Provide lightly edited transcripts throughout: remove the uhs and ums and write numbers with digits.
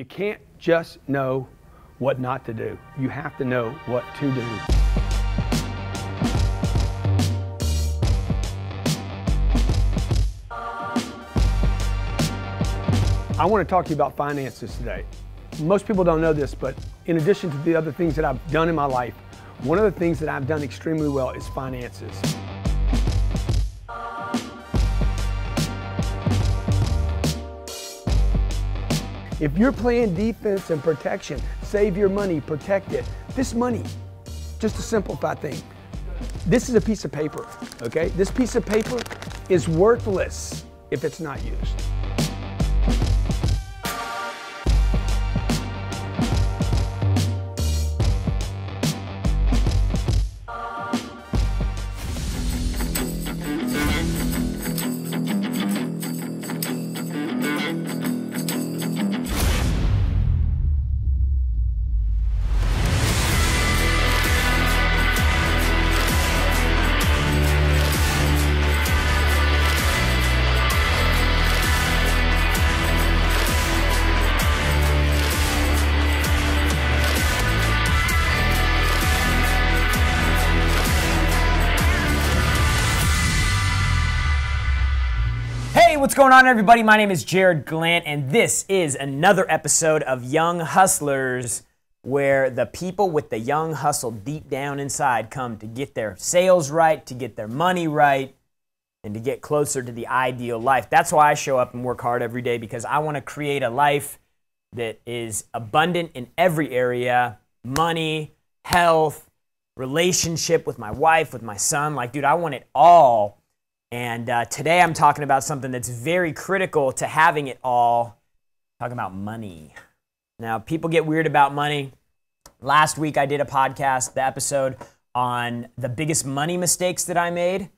You can't just know what not to do. You have to know what to do. I want to talk to you about finances today. Most people don't know this, but in addition to the other things that I've done in my life, one of the things that I've done extremely well is finances. If you're playing defense and protection, save your money, protect it. This money, just to simplify things, this is a piece of paper, okay? This piece of paper is worthless if it's not used. What's going on, everybody? My name is Jared Glant, and this is another episode of Young Hustlers, where the people with the young hustle deep down inside come to get their sales right, to get their money right, and to get closer to the ideal life. That's why I show up and work hard every day, because I want to create a life that is abundant in every area: money, health, relationship with my wife, with my son. Like, dude, I want it all. And today I'm talking about something that's very critical to having it all. I'm talking about money. Now, people get weird about money. Last week I did a podcast, the episode on the biggest money mistakes that I made.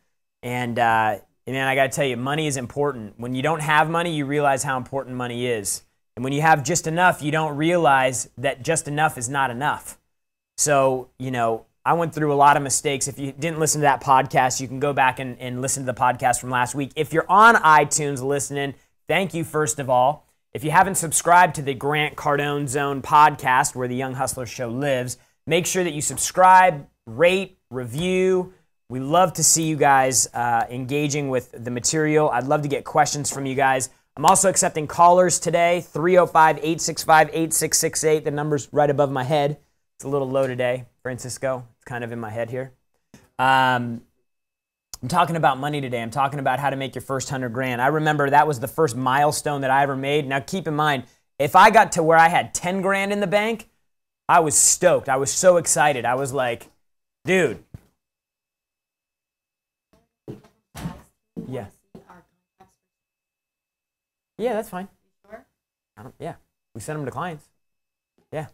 And man, I got to tell you, money is important. When you don't have money, you realize how important money is. And when you have just enough, you don't realize that just enough is not enough. So, you know, I went through a lot of mistakes. If you didn't listen to that podcast, you can go back and listen to the podcast from last week. If you're on iTunes listening, thank you, first of all. If you haven't subscribed to the Grant Cardone Zone podcast, where the Young Hustler Show lives, make sure that you subscribe, rate, review. We love to see you guys engaging with the material. I'd love to get questions from you guys. I'm also accepting callers today, 305-865-8668. The number's right above my head. It's a little low today, Francisco. It's kind of in my head here. I'm talking about money today. I'm talking about how to make your first 100 grand. I remember that was the first milestone that I ever made. Now, keep in mind, if I got to where I had 10 grand in the bank, I was stoked. I was so excited. I was like, dude. Yeah. Yeah, that's fine. Yeah, we send them to clients. Yeah.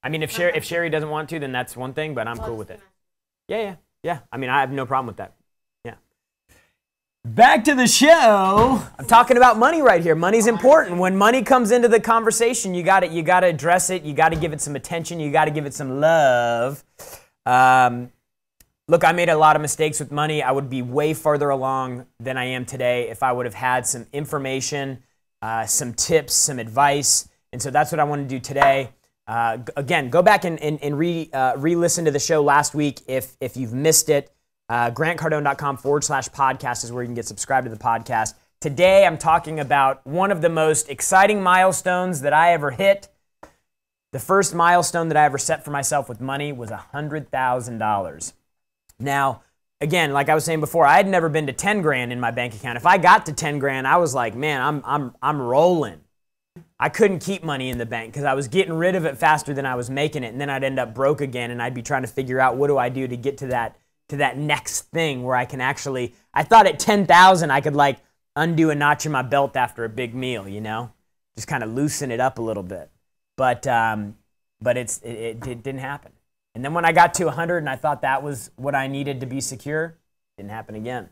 I mean, if Sherry doesn't want to, then that's one thing, but I'm cool with it. Yeah. I mean, I have no problem with that. Yeah. Back to the show. I'm talking about money right here. Money's important. When money comes into the conversation, you got to address it. You got to give it some attention. You got to give it some love. Look, I made a lot of mistakes with money. I would be way farther along than I am today if I would have had some information, some tips, some advice. And so that's what I want to do today. Again, go back and re-listen to the show last week if you've missed it. GrantCardone.com/podcast is where you can get subscribed to the podcast. Today, I'm talking about one of the most exciting milestones that I ever hit. The first milestone that I ever set for myself with money was $100,000. Now, again, like I was saying before, I had never been to 10 grand in my bank account. If I got to 10 grand, I was like, man, I'm rolling. I couldn't keep money in the bank because I was getting rid of it faster than I was making it, and then I'd end up broke again, and I'd be trying to figure out what do I do to get to that next thing where I can actually. I thought at 10,000 I could like undo a notch in my belt after a big meal, you know, just kind of loosen it up a little bit. But it didn't happen. And then when I got to 100 and I thought that was what I needed to be secure, it didn't happen again.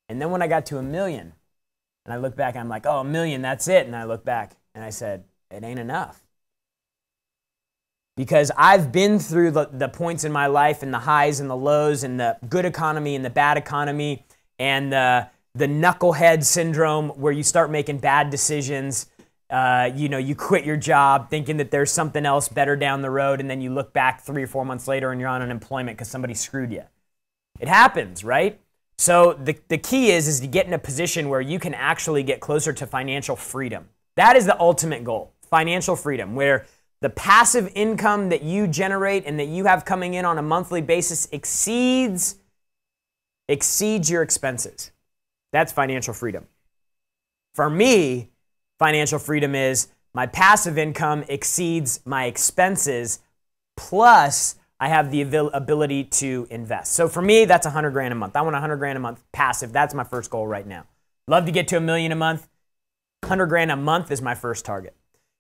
And then when I got to 1 million, and I look back, I'm like, oh, 1 million, that's it. And I look back. And I said, it ain't enough. Because I've been through the points in my life and the highs and the lows and the good economy and the bad economy and the knucklehead syndrome where you start making bad decisions you quit your job thinking that there's something else better down the road, and then you look back 3 or 4 months later and you're on unemployment because somebody screwed you. It happens, right? So the key is to get in a position where you can actually get closer to financial freedom. That is the ultimate goal, financial freedom, where the passive income that you generate and that you have coming in on a monthly basis exceeds your expenses. That's financial freedom. For me, financial freedom is my passive income exceeds my expenses, plus I have the ability to invest. So for me, that's 100 grand a month. I want 100 grand a month passive. That's my first goal right now. Love to get to $1 million a month. 100 grand a month is my first target.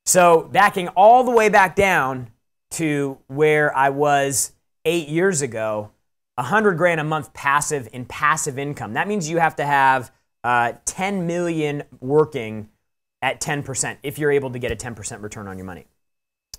So backing all the way back down to where I was 8 years ago, 100 grand a month passive in passive income. That means you have to have 10 million working at 10% if you're able to get a 10% return on your money.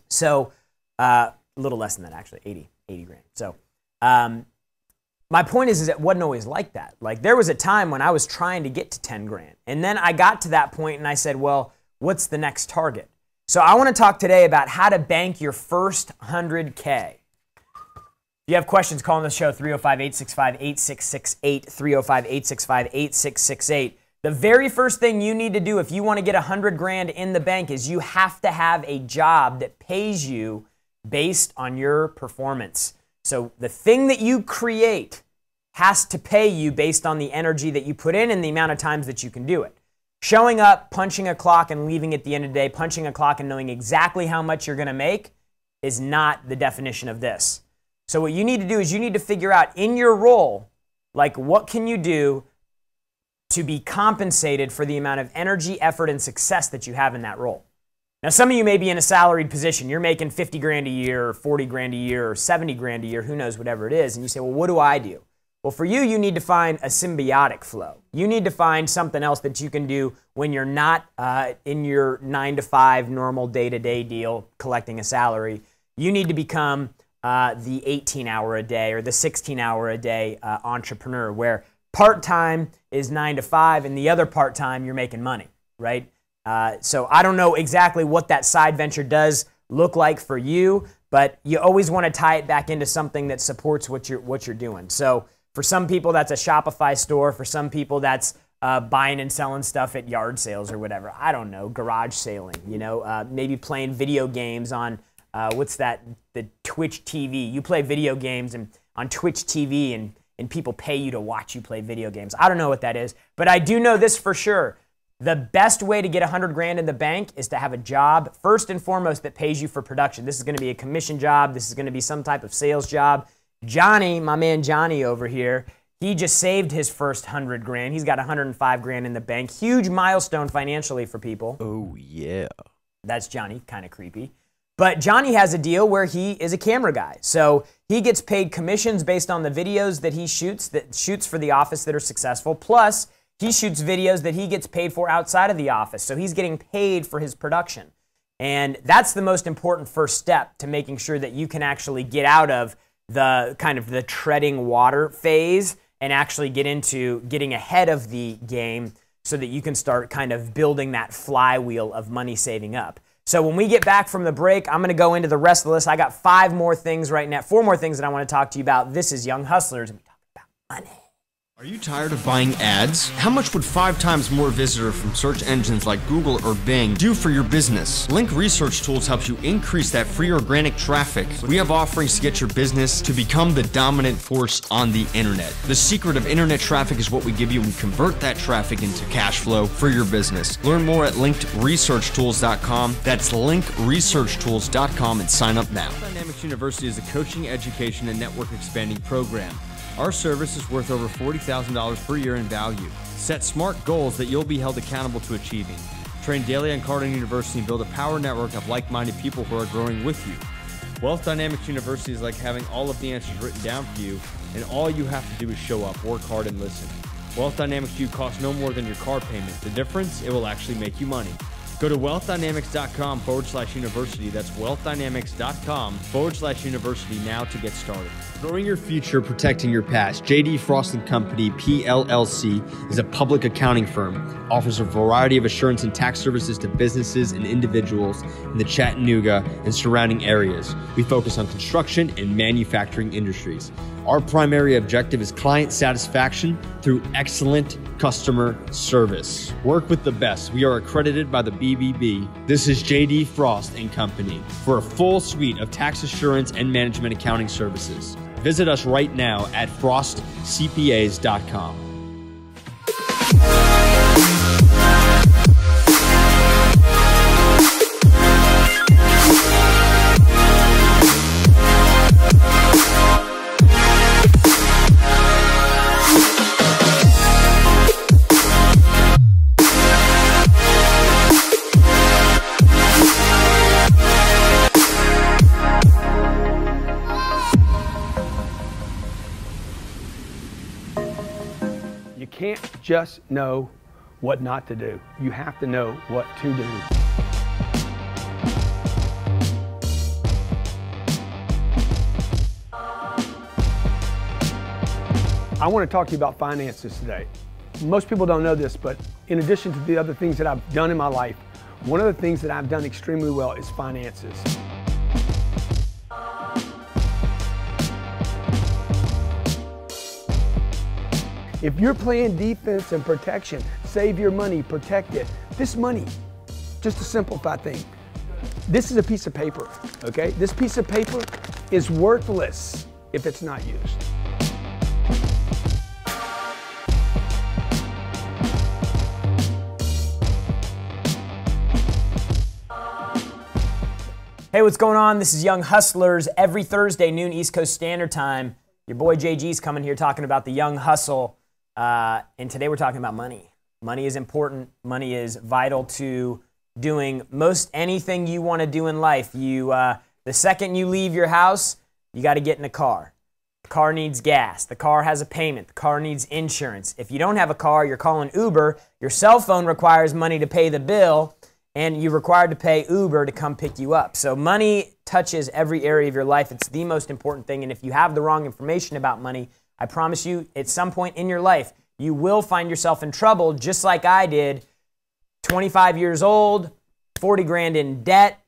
So a little less than that, actually, 80 grand. So my point is it wasn't always like that. Like there was a time when I was trying to get to 10 grand. And then I got to that point and I said, well, what's the next target? So I want to talk today about how to bank your first 100K. If you have questions, call on the show, 305-865-8668, 305-865-8668. The very first thing you need to do if you want to get 100 grand in the bank is you have to have a job that pays you based on your performance. So the thing that you create has to pay you based on the energy that you put in and the amount of times that you can do it. Showing up, punching a clock, and leaving at the end of the day, punching a clock and knowing exactly how much you're going to make is not the definition of this. So what you need to do is you need to figure out in your role, like what can you do to be compensated for the amount of energy, effort, and success that you have in that role. Now, some of you may be in a salaried position. You're making 50 grand a year, or 40 grand a year, or 70 grand a year, who knows, whatever it is. And you say, well, what do I do? Well, for you, you need to find a symbiotic flow. You need to find something else that you can do when you're not in your 9-to-5 normal day-to-day deal collecting a salary. You need to become the 18-hour-a-day or the 16-hour-a-day entrepreneur where part-time is 9 to 5 and the other part-time you're making money, right? So I don't know exactly what that side venture does look like for you, but you always want to tie it back into something that supports what you're doing. So for some people, that's a Shopify store. For some people, that's buying and selling stuff at yard sales or whatever. I don't know, garage sailing, maybe playing video games on, the Twitch TV. You play video games and on Twitch TV and people pay you to watch you play video games. I don't know what that is, but I do know this for sure. The best way to get 100 grand in the bank is to have a job, first and foremost, that pays you for production. This is going to be a commission job. This is going to be some type of sales job. Johnny, my man Johnny over here, he just saved his first 100 grand. He's got 105 grand in the bank. Huge milestone financially for people. Oh, yeah. That's Johnny, kind of creepy. But Johnny has a deal where he is a camera guy. So he gets paid commissions based on the videos that he shoots for the office that are successful. Plus, he shoots videos that he gets paid for outside of the office. So he's getting paid for his production. And that's the most important first step to making sure that you can actually get out of the kind of the treading water phase and actually get into getting ahead of the game so that you can start kind of building that flywheel of money saving up. So when we get back from the break, I'm going to go into the rest of the list. I got 4 more things that I want to talk to you about. This is Young Hustlers, and we talk about money. Are you tired of buying ads? How much would 5 times more visitors from search engines like Google or Bing do for your business? Link Research Tools helps you increase that free organic traffic. We have offerings to get your business to become the dominant force on the internet. The secret of internet traffic is what we give you. We convert that traffic into cash flow for your business. Learn more at linkedresearchtools.com. That's linkresearchtools.com and sign up now. Dynamics University is a coaching, education, and network expanding program. Our service is worth over $40,000 per year in value. Set smart goals that you'll be held accountable to achieving. Train daily on Cardone University and build a power network of like-minded people who are growing with you. Wealth Dynamics University is like having all of the answers written down for you, and all you have to do is show up, work hard, and listen. Wealth Dynamics U costs no more than your car payment. The difference? It will actually make you money. Go to wealthdynamics.com/university. That's wealthdynamics.com/university now to get started. Growing your future, protecting your past. J.D. Frost & Company, PLLC, is a public accounting firm. Offers a variety of assurance and tax services to businesses and individuals in the Chattanooga and surrounding areas. We focus on construction and manufacturing industries. Our primary objective is client satisfaction through excellent customer service. Work with the best. We are accredited by the BBB. This is J.D. Frost & Company for a full suite of tax assurance and management accounting services. Visit us right now at frostcpas.com. You can't just know what not to do. You have to know what to do. I want to talk to you about finances today. Most people don't know this, but in addition to the other things that I've done in my life, one of the things that I've done extremely well is finances. If you're playing defense and protection, save your money, protect it. This money, just to simplify things, this is a piece of paper, okay? This piece of paper is worthless if it's not used. Hey, what's going on? This is Young Hustlers. Every Thursday, noon East Coast Standard Time. Your boy JG's coming here talking about the young hustle. And today we're talking about money. Money is important. Money is vital to doing most anything you want to do in life. The second you leave your house, you got to get in a car. The car needs gas. The car has a payment. The car needs insurance. If you don't have a car, you're calling Uber. Your cell phone requires money to pay the bill, and you're required to pay Uber to come pick you up. So money touches every area of your life. It's the most important thing. And if you have the wrong information about money, I promise you, at some point in your life, you will find yourself in trouble, just like I did. 25 years old, 40 grand in debt,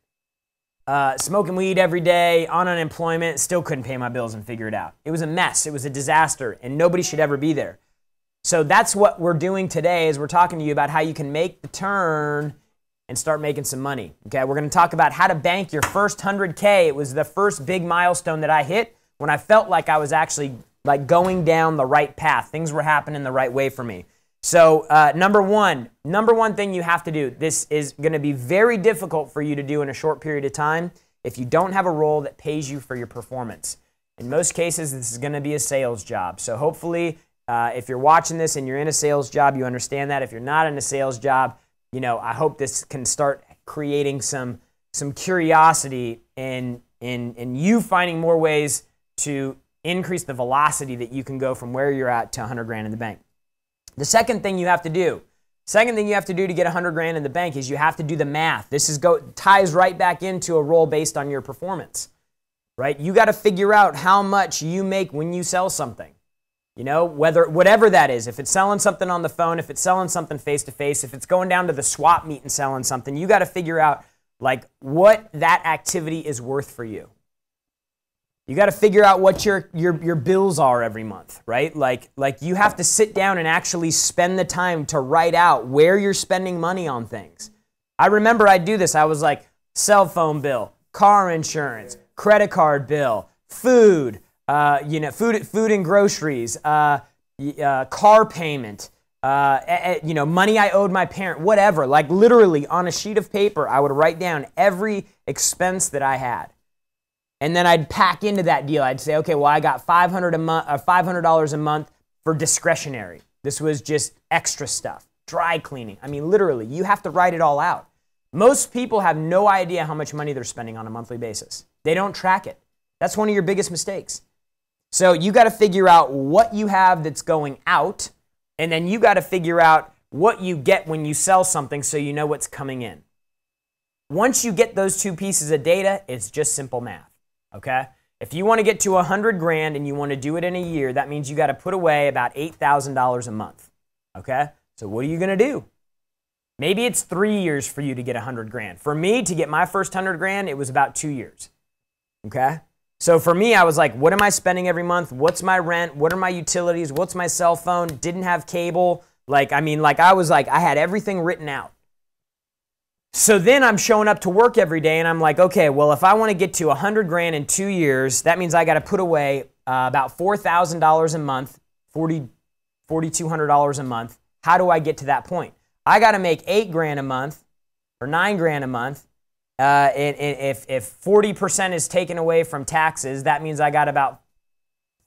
smoking weed every day, on unemployment, still couldn't pay my bills and figure it out. It was a mess. It was a disaster, and nobody should ever be there. So that's what we're doing today, is we're talking to you about how you can make the turn and start making some money. Okay, we're going to talk about how to bank your first 100K. It was the first big milestone that I hit when I felt like I was actually like going down the right path. Things were happening the right way for me. So number one thing you have to do, this is going to be very difficult for you to do in a short period of time if you don't have a role that pays you for your performance. In most cases, this is going to be a sales job. So hopefully, if you're watching this and you're in a sales job, you understand that. If you're not in a sales job, you know, I hope this can start creating some curiosity in you finding more ways to increase the velocity that you can go from where you're at to 100 grand in the bank. The second thing you have to do to get 100 grand in the bank is you have to do the math. This ties right back into a role based on your performance, right? You got to figure out how much you make when you sell something. You know, whatever that is, if it's selling something on the phone, if it's selling something face-to-face, if it's going down to the swap meet and selling something, you got to figure out like what that activity is worth for you. You got to figure out what your bills are every month, right? Like you have to sit down and actually spend the time to write out where you're spending money on things. I remember I'd do this. I was like, cell phone bill, car insurance, credit card bill, food, food and groceries, car payment, money I owed my parent, whatever. Like literally on a sheet of paper, I would write down every expense that I had. And then I'd pack into that deal. I'd say, okay, well, I got $500 a month for discretionary. This was just extra stuff, dry cleaning. I mean, literally, you have to write it all out. Most people have no idea how much money they're spending on a monthly basis. They don't track it. That's one of your biggest mistakes. So you got to figure out what you have that's going out, and then you got to figure out what you get when you sell something so you know what's coming in. Once you get those two pieces of data, it's just simple math, okay? If you want to get to 100 grand and you want to do it in a year, that means you got to put away about $8,000 a month, okay? So what are you going to do? Maybe it's 3 years for you to get 100 grand. For me, to get my first 100 grand, it was about 2 years, okay? So for me, I was like, what am I spending every month? What's my rent? What are my utilities? What's my cell phone? Didn't have cable. I had everything written out. So then I'm showing up to work every day and I'm like, okay, well, if I want to get to 100 grand in 2 years, that means I got to put away about $4,000 a month, $4,200 a month. How do I get to that point? I got to make 8 grand a month or 9 grand a month. If 40% is taken away from taxes, that means I got about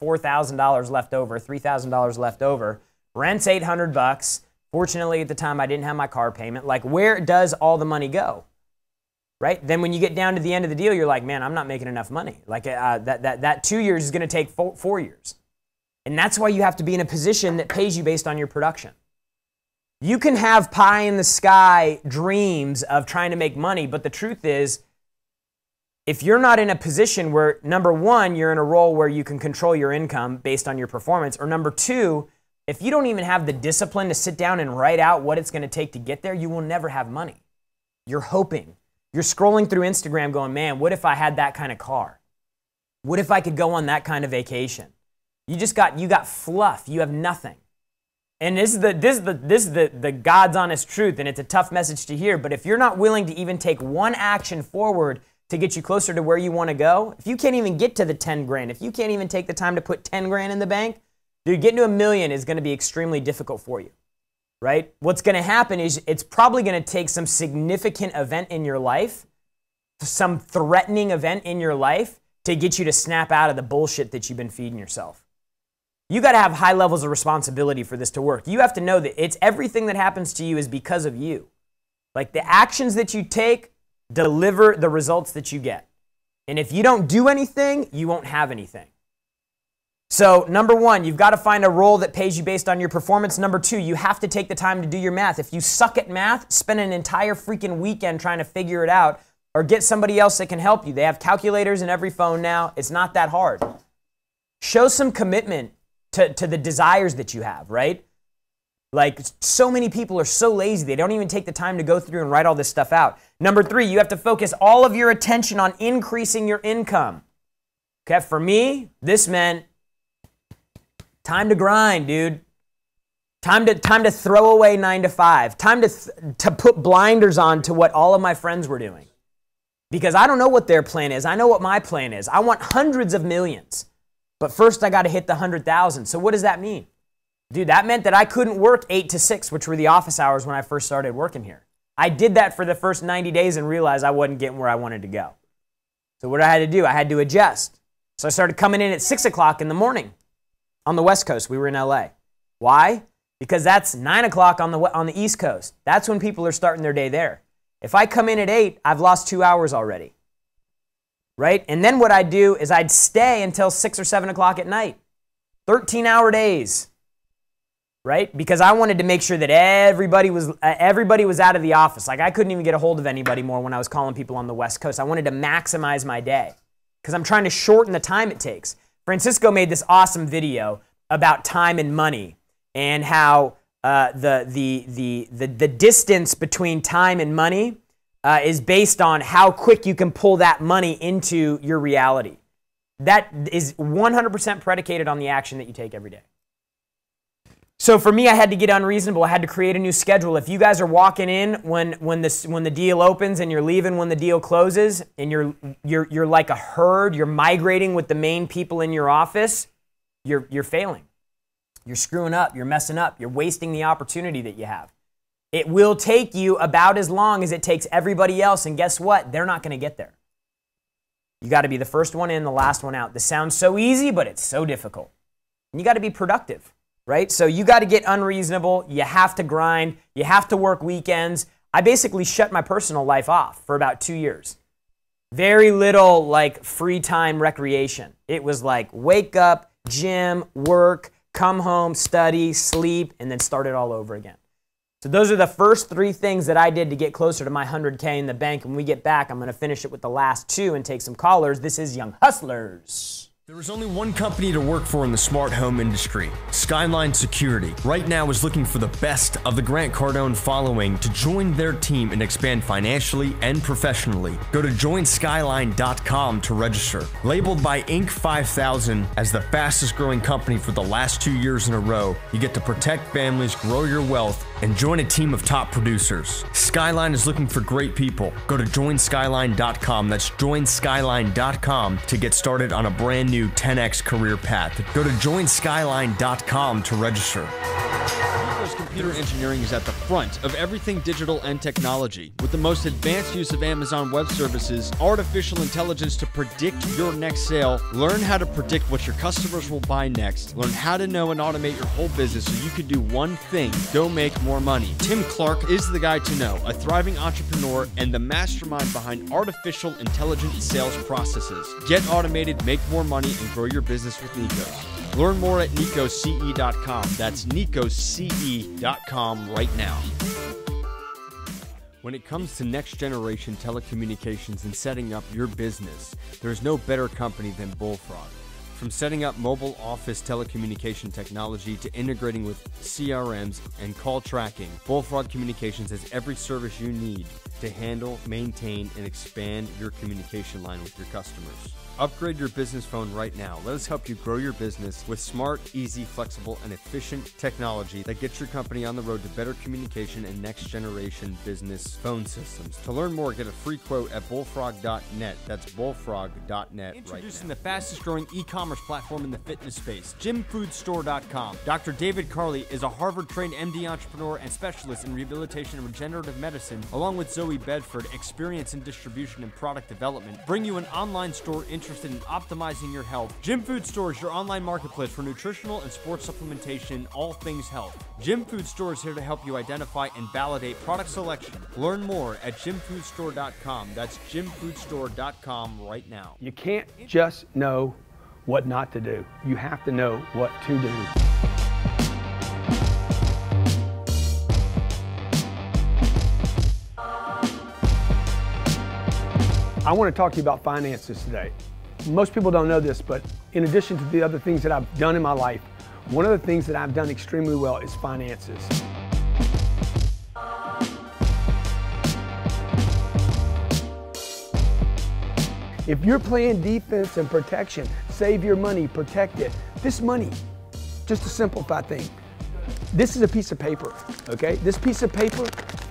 $4,000 left over, $3,000 left over. Rent's $800. Fortunately, at the time, I didn't have my car payment. Like, where does all the money go? Right? Then when you get down to the end of the deal, you're like, man, I'm not making enough money. Like, that 2 years is going to take 4 years. And that's why you have to be in a position that pays you based on your production. You can have pie in the sky dreams of trying to make money, but the truth is, if you're not in a position where, number one, you're in a role where you can control your income based on your performance, or number two, if you don't even have the discipline to sit down and write out what it's going to take to get there, you will never have money. You're hoping. You're scrolling through Instagram going, man, what if I had that kind of car? What if I could go on that kind of vacation? You got fluff. You have nothing. And this is the God's honest truth, and it's a tough message to hear, but if you're not willing to even take one action forward to get you closer to where you want to go, if you can't even get to the 10 grand, if you can't even take the time to put 10 grand in the bank, dude, getting to $1 million is going to be extremely difficult for you, right? What's going to happen is it's probably going to take some significant event in your life, some threatening event in your life to get you to snap out of the bullshit that you've been feeding yourself. You got to have high levels of responsibility for this to work. You have to know that it's everything that happens to you is because of you. Like, the actions that you take deliver the results that you get. And if you don't do anything, you won't have anything. So, number one, you've got to find a role that pays you based on your performance. Number two, you have to take the time to do your math. If you suck at math, spend an entire freaking weekend trying to figure it out, or get somebody else that can help you. They have calculators in every phone now. It's not that hard. Show some commitment to the desires that you have, right? Like, so many people are so lazy, they don't even take the time to go through and write all this stuff out. Number three, you have to focus all of your attention on increasing your income. Okay, for me, this meant time to grind, dude. Time to throw away 9 to 5. Time to put blinders on to what all of my friends were doing. Because I don't know what their plan is. I know what my plan is. I want hundreds of millions. But first, I got to hit the 100,000. So what does that mean? Dude, that meant that I couldn't work 8 to 6, which were the office hours when I first started working here. I did that for the first 90 days and realized I wasn't getting where I wanted to go. So what I had to do, I had to adjust. So I started coming in at 6 o'clock in the morning on the West Coast. We were in LA. Why? Because that's 9 o'clock on the East Coast. That's when people are starting their day there. If I come in at 8, I've lost 2 hours already. Right? And then what I'd do is I'd stay until 6 or 7 o'clock at night. 13-hour days. Right? Because I wanted to make sure that everybody was out of the office. Like, I couldn't even get a hold of anybody more when I was calling people on the West Coast. I wanted to maximize my day because I'm trying to shorten the time it takes. Francisco made this awesome video about time and money and how the distance between time and money is based on how quick you can pull that money into your reality. That is 100% predicated on the action that you take every day. So for me, I had to get unreasonable. I had to create a new schedule. If you guys are walking in when the deal opens and you're leaving when the deal closes, and you're like a herd, you're migrating with the main people in your office, you're failing. You're screwing up. You're messing up. You're wasting the opportunity that you have. It will take you about as long as it takes everybody else, and guess what? They're not going to get there. You got to be the first one in, the last one out. This sounds so easy, but it's so difficult. And you got to be productive. Right? So you got to get unreasonable. You have to grind. You have to work weekends. I basically shut my personal life off for about 2 years. Very little like free time recreation. It was like wake up, gym, work, come home, study, sleep, and then start it all over again. So those are the first 3 things that I did to get closer to my 100K in the bank. When we get back, I'm going to finish it with the last 2 and take some callers. This is Young Hustlers. There is only one company to work for in the smart home industry, Skyline Security. Right now is looking for the best of the Grant Cardone following to join their team and expand financially and professionally. Go to joinskyline.com to register. Labeled by Inc. 5000 as the fastest growing company for the last 2 years in a row, you get to protect families, grow your wealth, and join a team of top producers. Skyline is looking for great people. Go to joinskyline.com. That's joinskyline.com to get started on a brand new 10x career path. Go to joinskyline.com to register. Computer engineering is at the front of everything digital and technology. With the most advanced use of Amazon Web Services, artificial intelligence to predict your next sale, learn how to predict what your customers will buy next, learn how to know and automate your whole business so you can do one thing, go make more money. Tim Clark is the guy to know, a thriving entrepreneur and the mastermind behind artificial intelligent sales processes. Get automated, make more money, and grow your business with Nikos. Learn more at nicosce.com. That's nicosce.com right now. When it comes to next generation telecommunications and setting up your business, there's no better company than Bullfrog. From setting up mobile office telecommunication technology to integrating with CRMs and call tracking, Bullfrog Communications has every service you need to handle, maintain, and expand your communication line with your customers. Upgrade your business phone right now. Let us help you grow your business with smart, easy, flexible, and efficient technology that gets your company on the road to better communication and next-generation business phone systems. To learn more, get a free quote at bullfrog.net. That's bullfrog.net right now. Introducing the fastest-growing e-commerce platform in the fitness space, gymfoodstore.com. Dr. David Carley is a Harvard-trained MD entrepreneur and specialist in rehabilitation and regenerative medicine, along with Zoe Bedford, experience in distribution and product development, bring you an online store interested in optimizing your health. Gym Food Store is your online marketplace for nutritional and sports supplementation, all things health. Gym Food Store is here to help you identify and validate product selection. Learn more at gymfoodstore.com. That's gymfoodstore.com right now. You can't just know what not to do. You have to know what to do. I want to talk to you about finances today. Most people don't know this, but in addition to the other things that I've done in my life, one of the things that I've done extremely well is finances. If you're playing defense and protection, save your money, protect it. This money, just a simplified thing, this is a piece of paper, okay? This piece of paper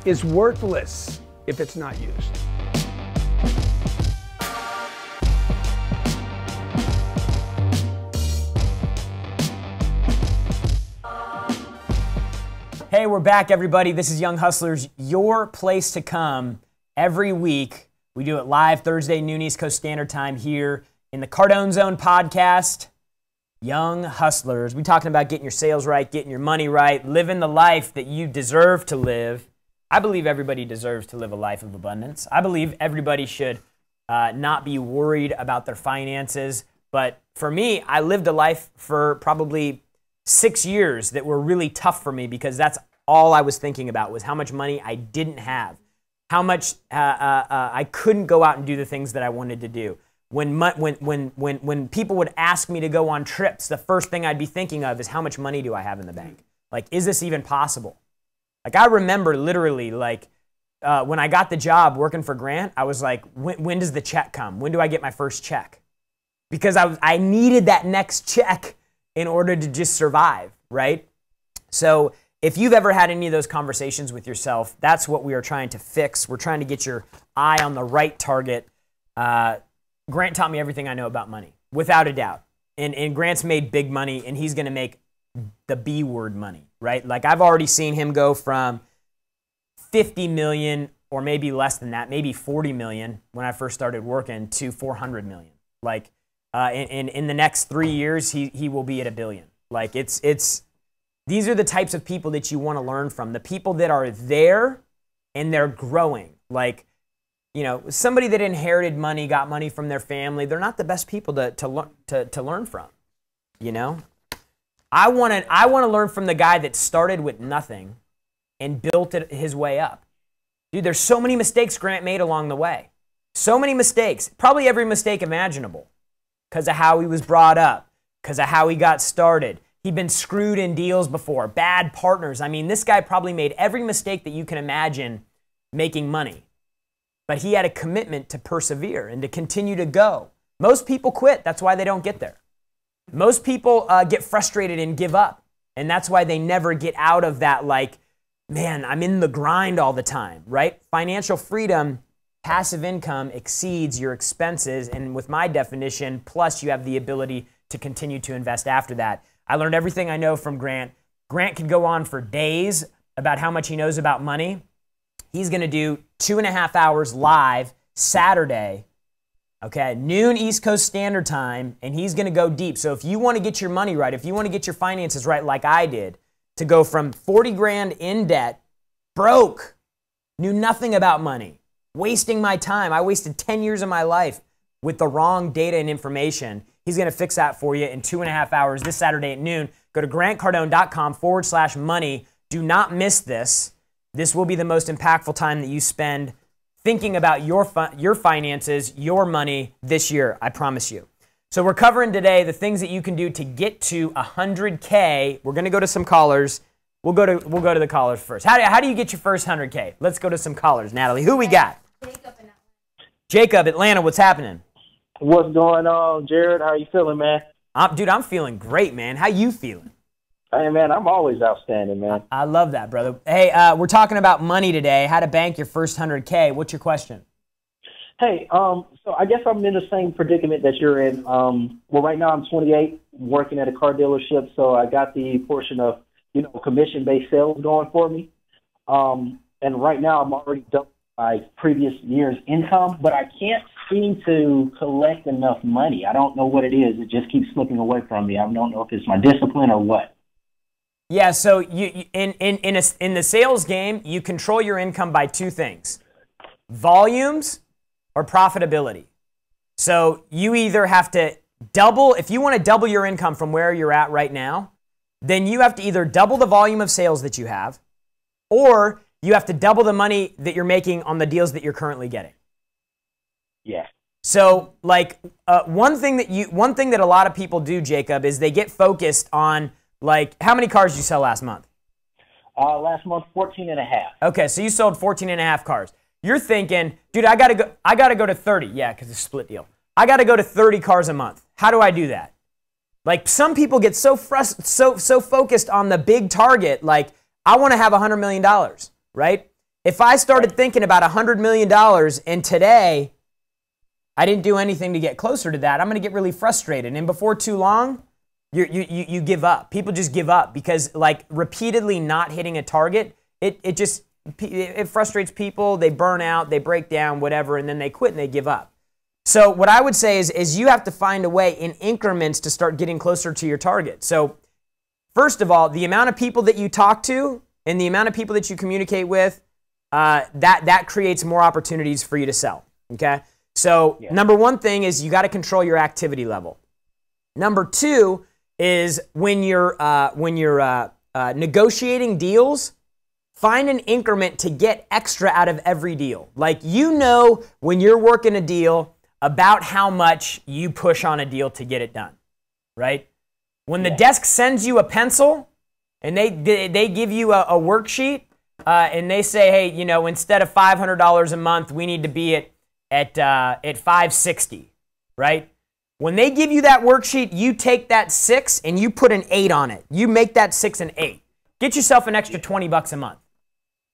is worthless if it's not used. Hey, we're back, everybody. This is Young Hustlers, your place to come every week. We do it live Thursday, noon East Coast Standard Time here in the Cardone Zone podcast. Young Hustlers. We're talking about getting your sales right, getting your money right, living the life that you deserve to live. I believe everybody deserves to live a life of abundance. I believe everybody should not be worried about their finances. But for me, I lived a life for probably 6 years that were really tough for me because that's all I was thinking about was how much money I didn't have, how much I couldn't go out and do the things that I wanted to do. When people would ask me to go on trips, the first thing I'd be thinking of is how much money do I have in the bank? Like, is this even possible? Like, I remember literally, like, when I got the job working for Grant, I was like, when does the check come? When do I get my first check? Because I needed that next check in order to just survive, right? So if you've ever had any of those conversations with yourself, that's what we are trying to fix. We're trying to get your eye on the right target. Grant taught me everything I know about money, without a doubt. And Grant's made big money, and he's going to make the B word money, right? Like, I've already seen him go from 50 million, or maybe less than that, maybe 40 million when I first started working, to 400 million. Like, in the next 3 years, he will be at $1 billion. Like, these are the types of people that you want to learn from. The people that are there and they're growing. Like, you know, somebody that inherited money, got money from their family, they're not the best people to learn from. You know, I want to learn from the guy that started with nothing and built his way up. Dude, there's so many mistakes Grant made along the way. So many mistakes. Probably every mistake imaginable because of how he was brought up, because of how he got started. He'd been screwed in deals before, bad partners. I mean, this guy probably made every mistake that you can imagine making money. But he had a commitment to persevere and to continue to go. Most people quit. That's why they don't get there. Most people get frustrated and give up. And that's why they never get out of that, like, man, I'm in the grind all the time, right? Financial freedom, passive income exceeds your expenses. And with my definition, plus you have the ability to continue to invest after that. I learned everything I know from Grant. Grant could go on for days about how much he knows about money. He's going to do 2.5 hours live Saturday, okay, noon East Coast Standard Time, and he's going to go deep. So if you want to get your money right, if you want to get your finances right like I did, to go from 40 grand in debt, broke, knew nothing about money, wasting my time. I wasted 10 years of my life with the wrong data and information. He's going to fix that for you in 2.5 hours this Saturday at noon. Go to grantcardone.com/money. Do not miss this. This will be the most impactful time that you spend thinking about your finances, your money this year, I promise you. So we're covering today the things that you can do to get to 100K. We're going to go to some callers. We'll go to the callers first. How do you get your first 100K? Let's go to some callers. Natalie, who we got? Jacob, Atlanta, what's happening? What's going on, Jared? How you feeling, man? Dude, I'm feeling great, man. How you feeling? Hey, man, I'm always outstanding, man. I love that, brother. Hey, we're talking about money today, how to bank your first 100K. What's your question? Hey, so I guess I'm in the same predicament that you're in. Well, right now I'm 28, working at a car dealership, so I got the portion of, commission-based sales going for me. And right now I'm already doubled my previous year's income, but I can't seem to collect enough money. I don't know what it is. It just keeps slipping away from me. I don't know if it's my discipline or what. Yeah, so you in the sales game, you control your income by two things: volumes or profitability. So you either have to double, if you want to double your income from where you're at right now, then you have to either double the volume of sales that you have, or you have to double the money that you're making on the deals that you're currently getting. Yeah. So like one thing that a lot of people do, Jacob, is they get focused on, like, how many cars did you sell last month? Last month, 14 and a half. Okay, so you sold 14 and a half cars. You're thinking, dude, I gotta go to 30. Yeah, because it's a split deal. I gotta go to 30 cars a month. How do I do that? Like, some people get so focused on the big target, like, I want to have $100 million, right? If I started thinking about $100 million and today I didn't do anything to get closer to that, I'm gonna get really frustrated. And before too long, you give up. People just give up because, like, repeatedly not hitting a target, it frustrates people. They burn out, they break down, whatever, and then they quit and they give up. So what I would say is you have to find a way in increments to start getting closer to your target. So first of all, the amount of people that you talk to and the amount of people that you communicate with, that creates more opportunities for you to sell. Okay. So Number one thing is you got to control your activity level. Number two is when you're negotiating deals, find an increment to get extra out of every deal. Like, when you're working a deal about how much you push on a deal to get it done, right? When the desk sends you a pencil and they give you a worksheet and they say, hey, instead of $500 a month, we need to be at $560, right? When they give you that worksheet, you take that 6 and you put an 8 on it. You make that 6 an 8. Get yourself an extra $20 a month.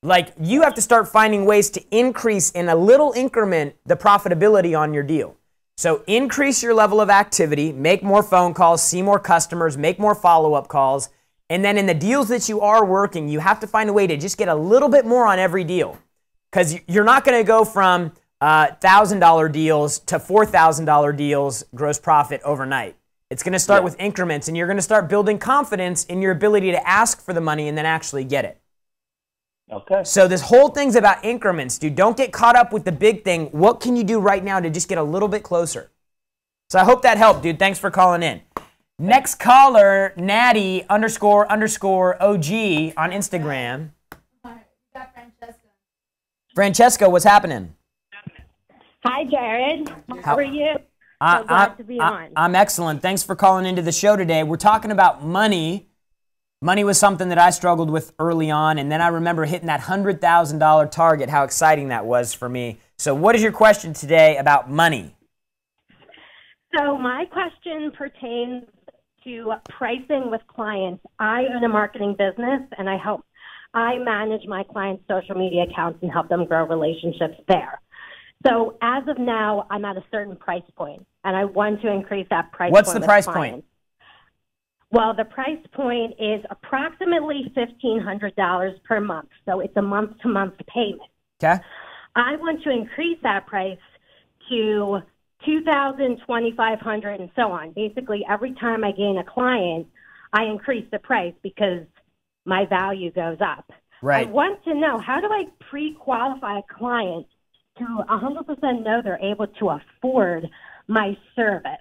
Like, you have to start finding ways to increase in a little increment the profitability on your deal. So increase your level of activity, make more phone calls, see more customers, make more follow-up calls. And then in the deals that you are working, you have to find a way to just get a little bit more on every deal. Because you're not going to go from $1,000 deals to $4,000 deals gross profit overnight. It's going to start with increments, and you're going to start building confidence in your ability to ask for the money and then actually get it. Okay. So this whole thing's about increments, dude. Don't get caught up with the big thing. What can you do right now to just get a little bit closer? So I hope that helped, dude. Thanks for calling in. Next caller, Natty __OG on Instagram. Francesca, what's happening? Hi, Jared. How are you? So glad to be on. I'm excellent. Thanks for calling into the show today. We're talking about money. Money was something that I struggled with early on, and then I remember hitting that $100,000 target, how exciting that was for me. So what is your question today about money? So my question pertains to pricing with clients. I own a marketing business, and I manage my clients' social media accounts and help them grow relationships there. So as of now, I'm at a certain price point, and I want to increase that price point. What's the price point? Well, the price point is approximately $1,500 per month. So it's a month-to-month payment. Okay. I want to increase that price to $2,000, $2,500, and so on. Basically, every time I gain a client, I increase the price because my value goes up. Right. I want to know, how do I pre-qualify a client to 100% know they're able to afford my service?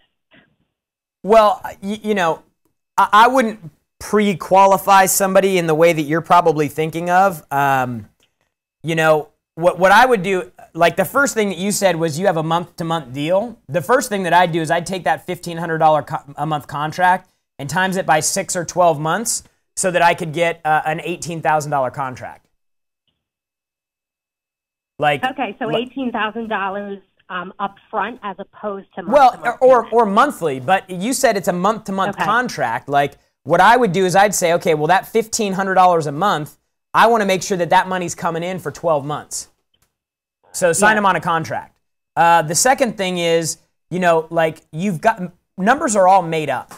Well, you know, I wouldn't pre-qualify somebody in the way that you're probably thinking of. You know, what I would do, like the first thing that you said was you have a month-to-month deal. The first thing that I'd do is I'd take that $1,500 a month contract and times it by 6 or 12 months so that I could get an $18,000 contract. Like, okay, so $18,000 up front as opposed to month-to-month. Well, or monthly, but you said it's a month-to-month contract. Like, what I would do is I'd say, okay, well, that $1,500 a month, I want to make sure that that money's coming in for 12 months. So sign them on a contract. The second thing is, you know, like you've got, numbers are all made up.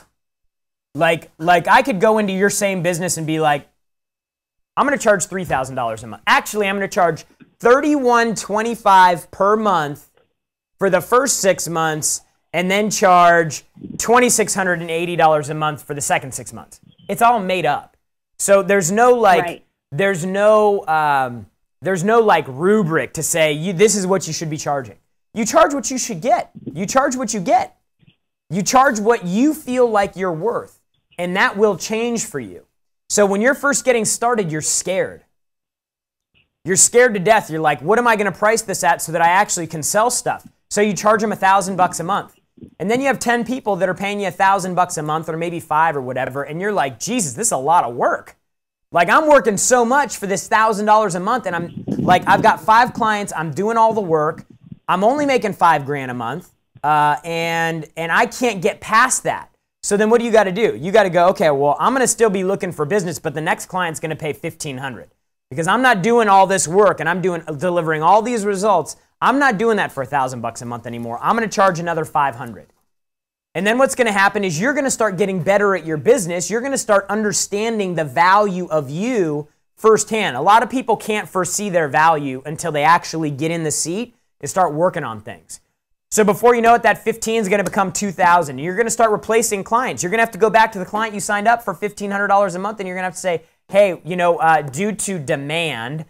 Like I could go into your same business and be like, I'm going to charge $3,000 a month. Actually, I'm going to charge $31.25 per month for the first 6 months, and then charge $2,680 a month for the second 6 months. It's all made up. So there's no like, there's no like rubric to say this is what you should be charging. You charge what you should get. You charge what you get. You charge what you feel like you're worth, and that will change for you. So when you're first getting started, you're scared. You're scared to death. You're like, what am I going to price this at so that I actually can sell stuff? So you charge them $1,000 a month. And then you have 10 people that are paying you $1,000 a month, or maybe 5 or whatever. And you're like, Jesus, this is a lot of work. Like, I'm working so much for this $1,000 a month. And I'm like, I've got 5 clients. I'm doing all the work. I'm only making $5,000 a month. And I can't get past that. So then what do? You got to go, okay, well, I'm going to still be looking for business, but the next client's going to pay $1,500 because I'm not doing all this work and I'm delivering all these results. I'm not doing that for $1,000 a month anymore. I'm going to charge another $500. And then what's going to happen is you're going to start getting better at your business. You're going to start understanding the value of you firsthand. A lot of people can't foresee their value until they actually get in the seat and start working on things. So before you know it, that 15 is going to become 2,000. You're going to start replacing clients. You're going to have to go back to the client you signed up for $1,500 a month, and you're going to have to say, hey, you know, due to demand,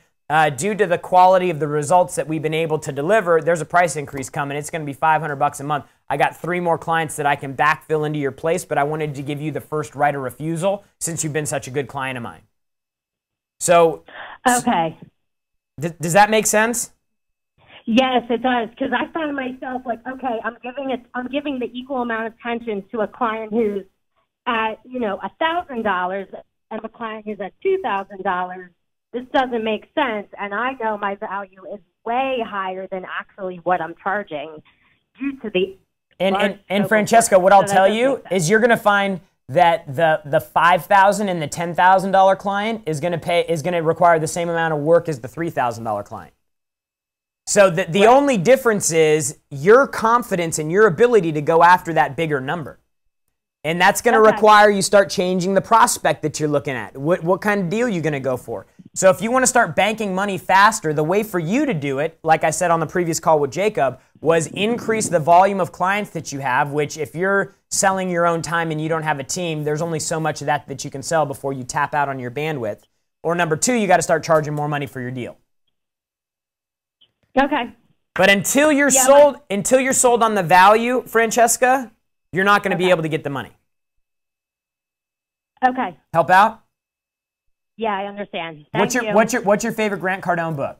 due to the quality of the results that we've been able to deliver, there's a price increase coming. It's going to be $500 a month. I got 3 more clients that I can backfill into your place, but I wanted to give you the first right of refusal since you've been such a good client of mine. So, okay. Does that make sense? Yes, it does. Because I found myself like, okay, I'm giving the equal amount of attention to a client who's at, you know, $1,000 and a client who's at $2,000. This doesn't make sense, and I know my value is way higher than actually what I'm charging due to the. And Francesca, what I'll tell you is you're going to find that the $5,000 and the $10,000 client is going to require the same amount of work as the $3,000 client. So the only difference is your confidence and your ability to go after that bigger number. And that's going to require you start changing the prospect that you're looking at. What kind of deal you're going to go for. So if you want to start banking money faster, the way for you to do it, like I said on the previous call with Jacob, was increase the volume of clients that you have, which if you're selling your own time and you don't have a team, there's only so much of that you can sell before you tap out on your bandwidth. Or number 2, you got to start charging more money for your deal. Okay. But until you're sold on the value, Francesca, you're not going to be able to get the money. Okay. Help out? Yeah, I understand. What's your favorite Grant Cardone book?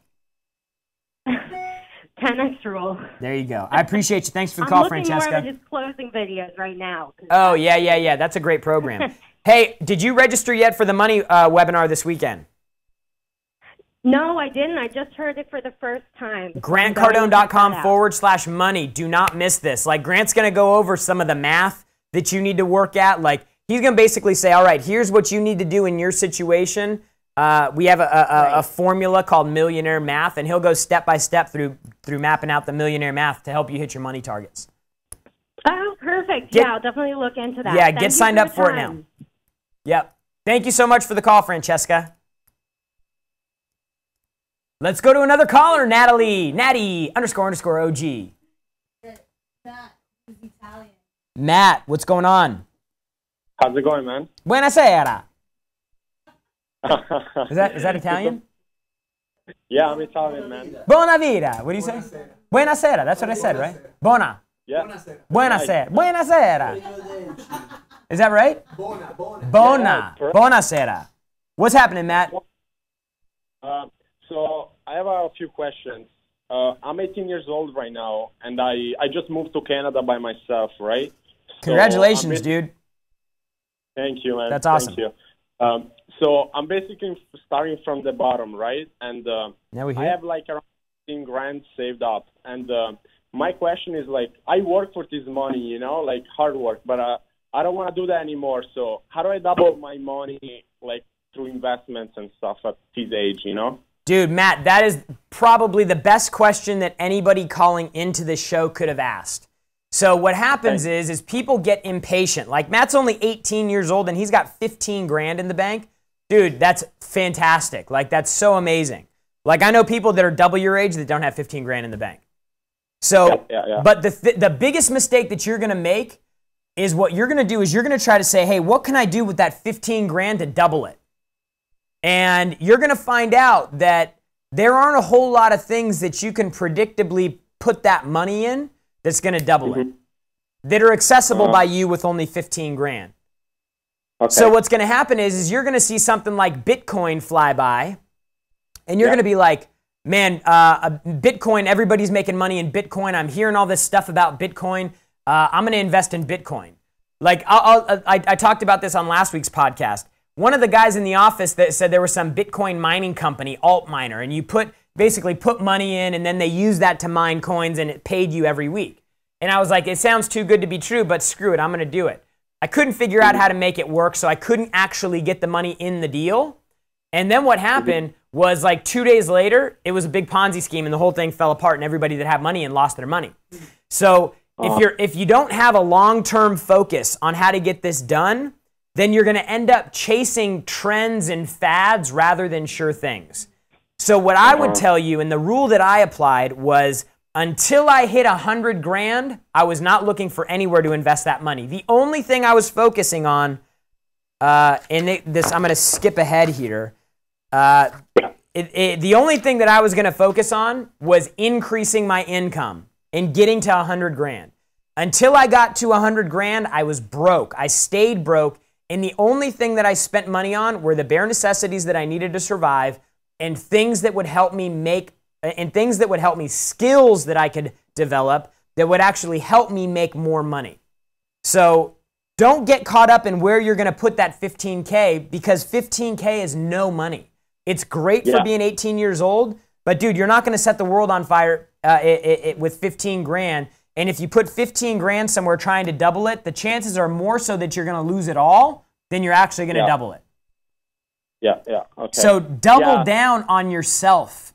10x rule. There you go. I appreciate you. Thanks for the I'm call, looking Francesca. more at his closing videos right now. Oh, yeah. That's a great program. Hey, did you register yet for the money webinar this weekend? No, I didn't. I just heard it for the first time. GrantCardone.com/money. Do not miss this. Like, Grant's going to go over some of the math that you need to work at. Like, he's going to basically say, all right, here's what you need to do in your situation. We have a formula called millionaire math, and he'll go step by step through mapping out the millionaire math to help you hit your money targets. Oh, perfect. Yeah, I'll definitely look into that. Yeah, get signed up for it now. Yep. Thank you so much for the call, Francesca. Let's go to another caller, Natalie. Natty__OG. Matt, who's Italian. Matt, what's going on? How's it going, man? Buonasera. Is that Italian? Yeah, I'm Italian, man. Buona vita. What do you say? Buonasera. That's what I said, right? Buona. Yeah. Buonasera. Buonasera. Is that right? Bona. Buonasera. What's happening, Matt? So I have a few questions. I'm 18 years old right now, and I just moved to Canada by myself, right? Congratulations, dude. Thank you, man. That's awesome. Thank you. So I'm basically starting from the bottom, right? And I have like around 15 grand saved up. And my question is like, I work for this money, you know, like hard work, but I don't want to do that anymore. So how do I double my money, like through investments and stuff at this age, you know? Dude, Matt, that is probably the best question that anybody calling into this show could have asked. So what happens is people get impatient. Like, Matt's only 18 years old and he's got 15 grand in the bank. Dude, that's fantastic. Like, that's so amazing. Like, I know people that are double your age that don't have 15 grand in the bank. So, but the biggest mistake that you're going to make is what you're going to do is you're going to try to say, hey, what can I do with that 15 grand to double it? And you're going to find out that there aren't a whole lot of things that you can predictably put that money in that's going to double it, that are accessible by you with only 15 grand. Okay. So what's going to happen is you're going to see something like Bitcoin fly by, and you're going to be like, man, Bitcoin, everybody's making money in Bitcoin. I'm hearing all this stuff about Bitcoin. I'm going to invest in Bitcoin. Like, I talked about this on last week's podcast. One of the guys in the office that said there was some Bitcoin mining company, Altminer, and you basically put money in and then they use that to mine coins and it paid you every week. And I was like, it sounds too good to be true, but screw it, I'm going to do it. I couldn't figure out how to make it work, so I couldn't actually get the money in the deal. And then what happened was like 2 days later, it was a big Ponzi scheme and the whole thing fell apart and everybody that had money and lost their money. So if you don't have a long-term focus on how to get this done, then you're going to end up chasing trends and fads rather than sure things. So what I would tell you, and the rule that I applied was, until I hit 100 grand, I was not looking for anywhere to invest that money. The only thing I was focusing on, I'm going to skip ahead here. The only thing that I was going to focus on was increasing my income and getting to 100 grand. Until I got to 100 grand, I was broke. I stayed broke. And the only thing that I spent money on were the bare necessities that I needed to survive and things that would help me skills that I could develop that would actually help me make more money. So don't get caught up in where you're going to put that 15K, because 15K is no money. It's great for being 18 years old, but dude, you're not going to set the world on fire with 15 grand. And if you put 15 grand somewhere trying to double it, the chances are more so that you're going to lose it all than you're actually going to double it. Okay. So double down on yourself.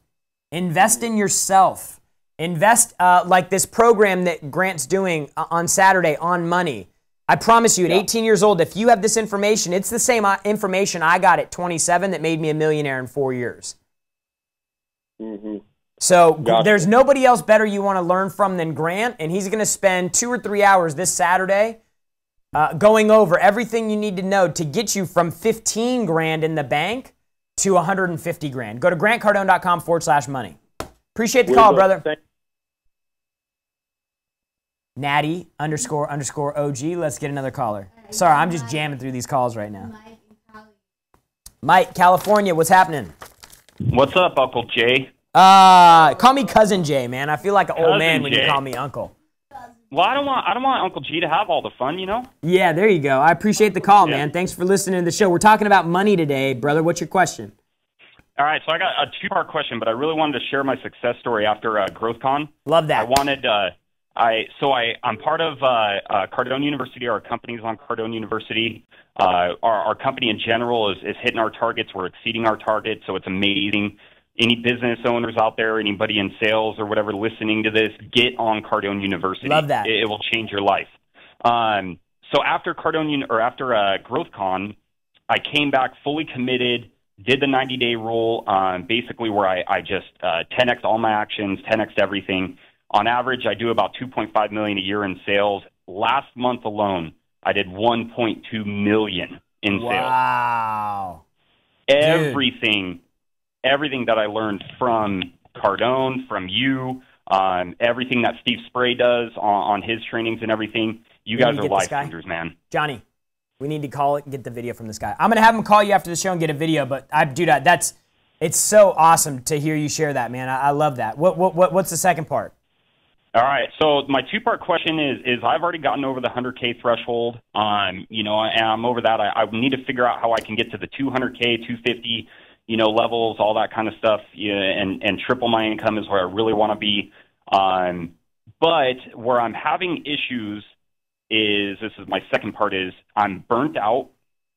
Invest in yourself. Invest like this program that Grant's doing on Saturday on money. I promise you, at 18 years old, if you have this information, it's the same information I got at 27 that made me a millionaire in 4 years. So there's nobody else better you want to learn from than Grant, and he's going to spend 2 or 3 hours this Saturday going over everything you need to know to get you from 15 grand in the bank to 150 grand. Go to grantcardone.com/money. Appreciate the call, brother. Natty__OG. Let's get another caller. Sorry, I'm just jamming through these calls right now. Mike, California, what's happening? What's up, Uncle Jay? Call me Cousin Jay, man. I feel like an old man when you call me Uncle. Well, I don't want Uncle G to have all the fun, you know? Yeah, there you go. I appreciate the call, man. Thanks for listening to the show. We're talking about money today, brother. What's your question? All right, so I got a two-part question, but I really wanted to share my success story after GrowthCon. Love that. I wanted, I'm part of Cardone University. Our company's on Cardone University. Our company in general is hitting our targets. We're exceeding our targets, so it's amazing. Any business owners out there, anybody in sales or whatever listening to this, get on Cardone University. Love that. It will change your life. So after GrowthCon, I came back fully committed, did the 90-day rule, basically where I just 10x all my actions, 10x everything. On average, I do about $2.5 million a year in sales. Last month alone, I did $1.2 million in sales. Wow. Everything that I learned from Cardone, from you, everything that Steve Spray does on his trainings and everything, you guys are life changers, man. Johnny, we need to call it and get the video from this guy. I'm going to have him call you after the show and get a video, but it's so awesome to hear you share that, man. I love that. What's the second part? All right, so my two-part question is I've already gotten over the 100K threshold. You know, and I'm over that. I need to figure out how I can get to the 200K, 250, levels, all that kind of stuff, and triple my income is where I really want to be. But where I'm having issues this is my second part, is I'm burnt out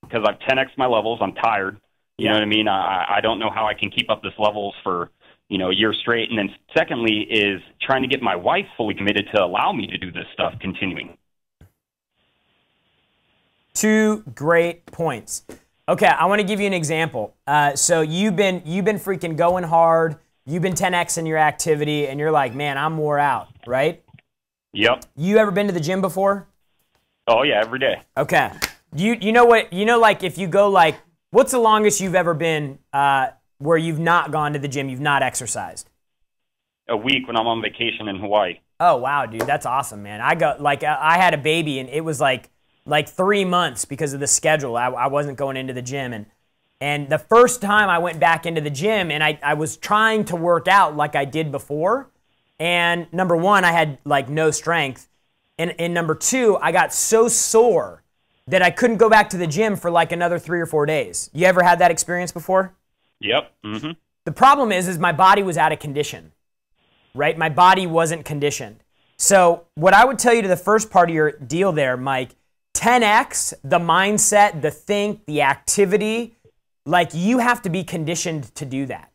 because I've 10x my levels. I'm tired. You know what I mean? I don't know how I can keep up this levels for, a year straight. And then secondly is trying to get my wife fully committed to allow me to do this stuff continuing. Two great points. Okay, I want to give you an example. So you've been freaking going hard. You've been 10xing your activity, and you're like, man, I'm wore out, right? Yep. You ever been to the gym before? Oh yeah, every day. Okay. Like if you go like, what's the longest you've ever been where you've not gone to the gym, you've not exercised? A week when I'm on vacation in Hawaii. Oh wow, dude, that's awesome, man. I had a baby, and it was like 3 months because of the schedule. I wasn't going into the gym. And the first time I went back into the gym, and I was trying to work out like I did before. And number one, I had like no strength. And number two, I got so sore that I couldn't go back to the gym for like another 3 or 4 days. You ever had that experience before? Yep. Mm-hmm. The problem is my body was out of condition, right? My body wasn't conditioned. So what I would tell you to the first part of your deal there, Mike, 10x, the mindset, the think, the activity, like you have to be conditioned to do that.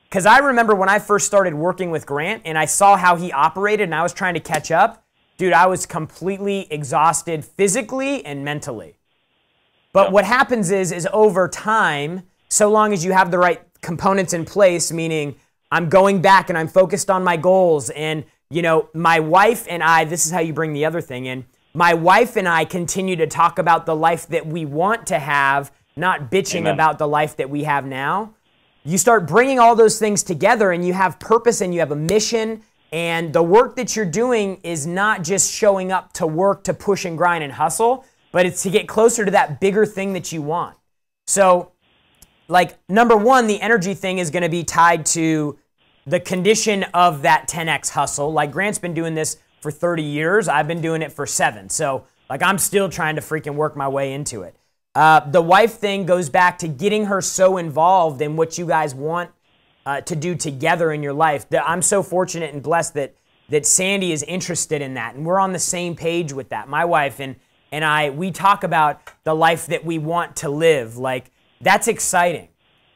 Because I remember when I first started working with Grant and I saw how he operated and I was trying to catch up, dude, I was completely exhausted physically and mentally. But what happens is over time, so long as you have the right components in place, meaning I'm going back and I'm focused on my goals, and my wife and I, this is how you bring the other thing in, my wife and I continue to talk about the life that we want to have, not bitching about the life that we have now. You start bringing all those things together and you have purpose and you have a mission, and the work that you're doing is not just showing up to work to push and grind and hustle, but it's to get closer to that bigger thing that you want. So like number one, the energy thing is going to be tied to the condition of that 10x hustle. Like Grant's been doing this for 30 years. I've been doing it for 7. So like I'm still trying to freaking work my way into it. The wife thing goes back to getting her so involved in what you guys want to do together in your life. I'm so fortunate and blessed that Sandy is interested in that, and we're on the same page with that. My wife and I, we talk about the life that we want to live. Like that's exciting.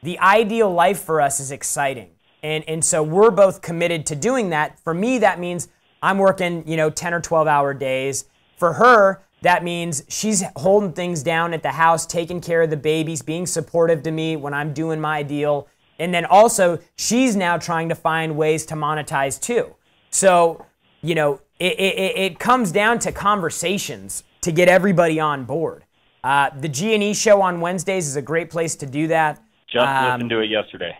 The ideal life for us is exciting. And so we're both committed to doing that. For me, that means I'm working, 10 or 12-hour days. For her, that means she's holding things down at the house, taking care of the babies, being supportive to me when I'm doing my deal. And then also, she's now trying to find ways to monetize too. So, it comes down to conversations to get everybody on board. The G&E show on Wednesdays is a great place to do that. Just listened to it yesterday.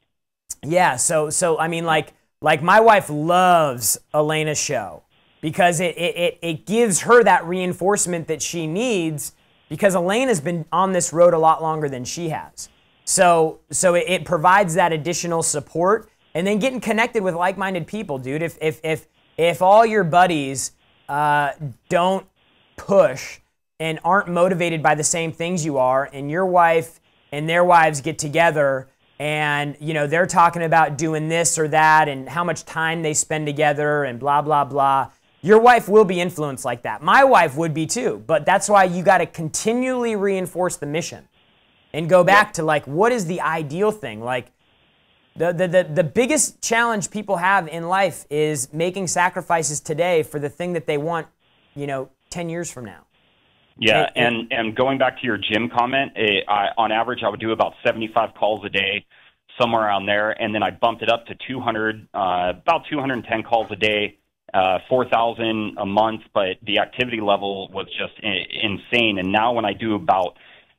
Yeah, so I mean, like my wife loves Elena's show because it gives her that reinforcement that she needs, because Elena's been on this road a lot longer than she has. So it provides that additional support. and then getting connected with like-minded people, dude. If all your buddies don't push and aren't motivated by the same things you are, and your wife and their wives get together and, you know, they're talking about doing this or that and how much time they spend together and blah, blah, blah, your wife will be influenced like that. My wife would be too, but that's why you got to continually reinforce the mission and go back to, like, what is the ideal thing? Like, the biggest challenge people have in life is making sacrifices today for the thing that they want, you know, 10 years from now. Yeah, and going back to your gym comment, on average, I would do about 75 calls a day, somewhere around there, and then I bumped it up to 200, about 210 calls a day, 4,000 a month, but the activity level was just insane. And now when I do about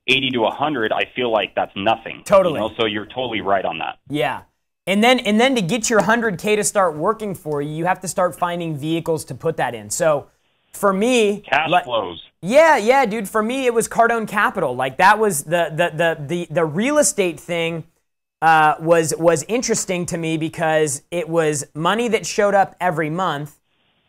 80 to 100, I feel like that's nothing. Totally. You know? So you're totally right on that. Yeah. And then to get your 100K to start working for you, you have to start finding vehicles to put that in. So for me, cash flows. Yeah, dude. For me, it was Cardone Capital. Like, that was the real estate thing was interesting to me because it was money that showed up every month.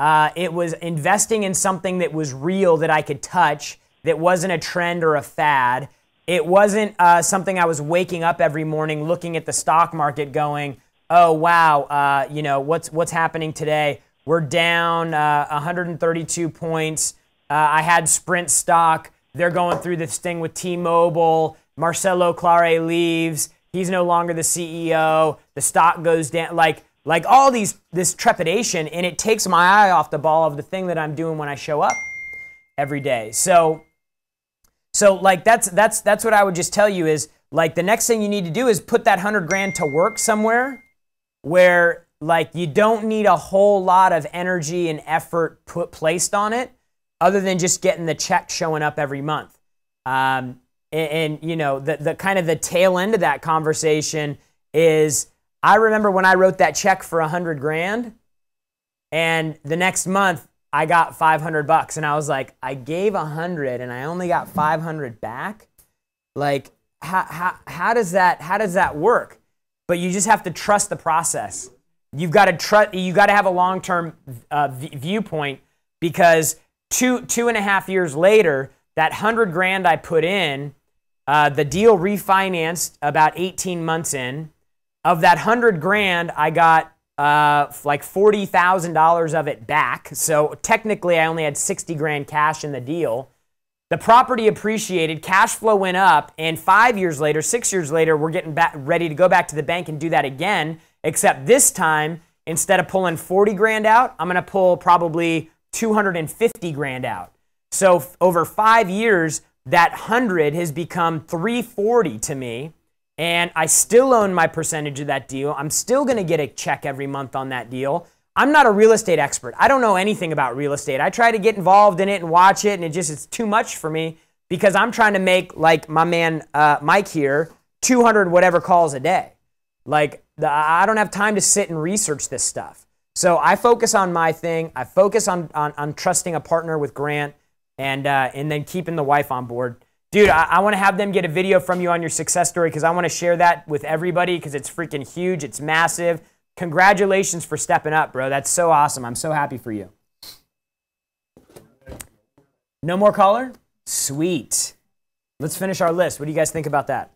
It was investing in something that was real, that I could touch, that wasn't a trend or a fad. It wasn't something I was waking up every morning looking at the stock market going, oh, wow, you know, what's happening today? We're down 132 points. I had Sprint stock. They're going through this thing with T-Mobile. Marcelo Clare leaves. He's no longer the CEO. The stock goes down. Like all this trepidation, and it takes my eye off the ball of the thing that I'm doing when I show up every day. So like that's what I would just tell you is, like, the next thing you need to do is put that 100 grand to work somewhere where, like, you don't need a whole lot of energy and effort placed on it other than just getting the check showing up every month. And you know, the kind of the tail end of that conversation is, I remember when I wrote that check for 100 grand and the next month I got $500 and I was like, I gave 100 and I only got 500 back. Like, how does that work? But you just have to trust the process. You've got to have a long-term viewpoint, because two and a half years later, that 100 grand I put in, the deal refinanced about 18 months in. Of that 100 grand, I got like $40,000 of it back. So technically, I only had 60 grand cash in the deal. The property appreciated, cash flow went up, and 5 years later, 6 years later, we're getting ready to go back to the bank and do that again. Except this time, instead of pulling 40 grand out, I'm going to pull probably 250 grand out. So over 5 years, that 100 has become 340 to me, and I still own my percentage of that deal. I'm still going to get a check every month on that deal. I'm not a real estate expert. I don't know anything about real estate. I try to get involved in it and watch it, and it's too much for me because I'm trying to make, like my man Mike here, 200 whatever calls a day. Like, I don't have time to sit and research this stuff. So I focus on my thing. I focus on trusting a partner with Grant, and then keeping the wife on board. Dude, I want to have them get a video from you on your success story, because I want to share that with everybody, because it's freaking huge. It's massive. Congratulations for stepping up, bro. That's so awesome. I'm so happy for you. No more caller? Sweet. Let's finish our list. What do you guys think about that?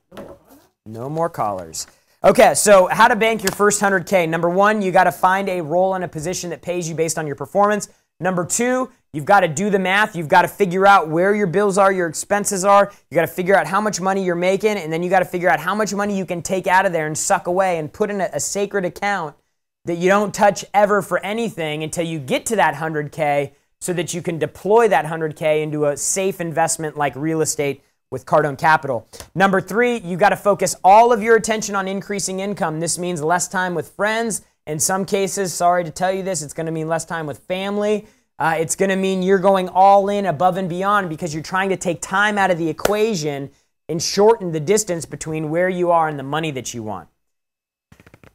No more callers. Okay, so how to bank your first 100K. Number one, you got to find a role in a position that pays you based on your performance. Number two, you've got to do the math. You've got to figure out where your bills are, your expenses are. You got to figure out how much money you're making, and then you got to figure out how much money you can take out of there and suck away and put in a sacred account that you don't touch ever for anything until you get to that 100K, so that you can deploy that 100K into a safe investment like real estate with Cardone Capital. Number three, you got to focus all of your attention on increasing income. This means less time with friends. In some cases, sorry to tell you this, it's going to mean less time with family. It's going to mean you're going all in, above and beyond, because you're trying to take time out of the equation and shorten the distance between where you are and the money that you want.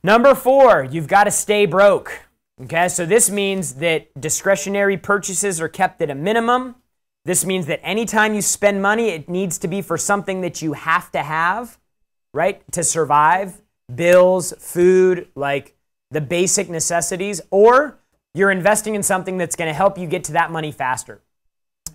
Number four, you've got to stay broke. Okay, so this means that discretionary purchases are kept at a minimum. This means that anytime you spend money, it needs to be for something that you have to have, right, to survive. Bills, food, like the basic necessities, or you're investing in something that's going to help you get to that money faster.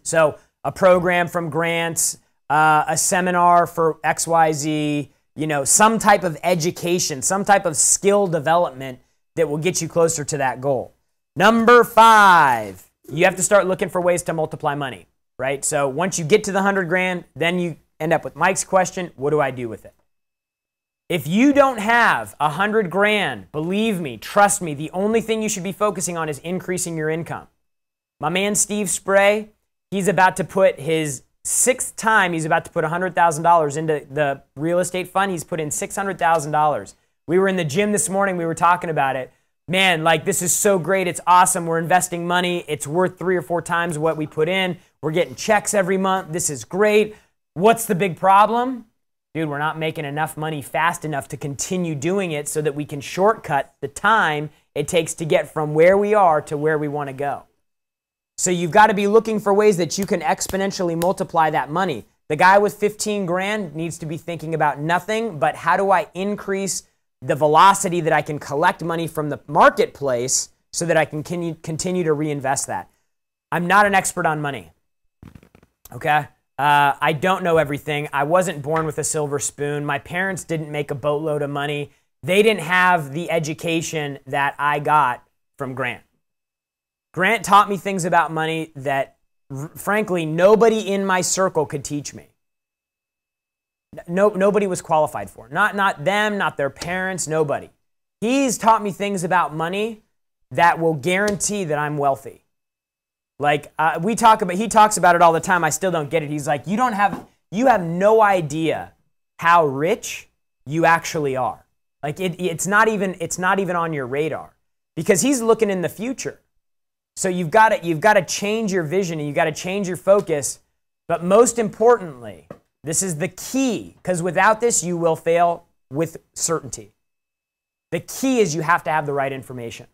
So a program from Grants, a seminar for XYZ, you know, some type of education, some type of skill development that will get you closer to that goal. Number 5, you have to start looking for ways to multiply money, right? So once you get to the 100 grand, then you end up with Mike's question, what do I do with it? If you don't have 100 grand, believe me, trust me, the only thing you should be focusing on is increasing your income. My man Steve Spray, he's about to put his 6th time, he's about to put $100,000 into the real estate fund. He's put in $600,000. We were in the gym this morning. We were talking about it. Man, like, this is so great. It's awesome. We're investing money. It's worth 3 or 4 times what we put in. We're getting checks every month. This is great. What's the big problem? Dude, we're not making enough money fast enough to continue doing it so that we can shortcut the time it takes to get from where we are to where we want to go. So you've got to be looking for ways that you can exponentially multiply that money. The guy with 15 grand needs to be thinking about nothing but how do I increase the velocity that I can collect money from the marketplace so that I can continue to reinvest that. I'm not an expert on money, okay? I don't know everything. I wasn't born with a silver spoon. My parents didn't make a boatload of money. They didn't have the education that I got from Grant. Grant taught me things about money that, frankly, nobody in my circle could teach me. Nobody was qualified for. Not them, not their parents, nobody. He's taught me things about money that will guarantee that I'm wealthy. Like, he talks about it all the time. I still don't get it. He's like, you have no idea how rich you actually are. Like, it's not even on your radar, because he's looking in the future. So you've got to change your vision, and you've got to change your focus. But most importantly, this is the key, because without this, you will fail with certainty. The key is you have to have the right information.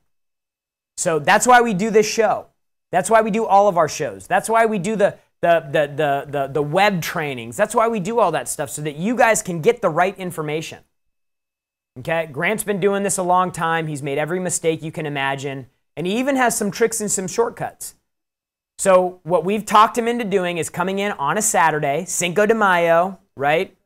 So that's why we do this show. That's why we do all of our shows. That's why we do the web trainings. That's why we do all that stuff, so that you guys can get the right information. Okay? Grant's been doing this a long time. He's made every mistake you can imagine. And he even has some tricks and some shortcuts. So what we've talked him into doing is coming in on a Saturday, Cinco de Mayo, right?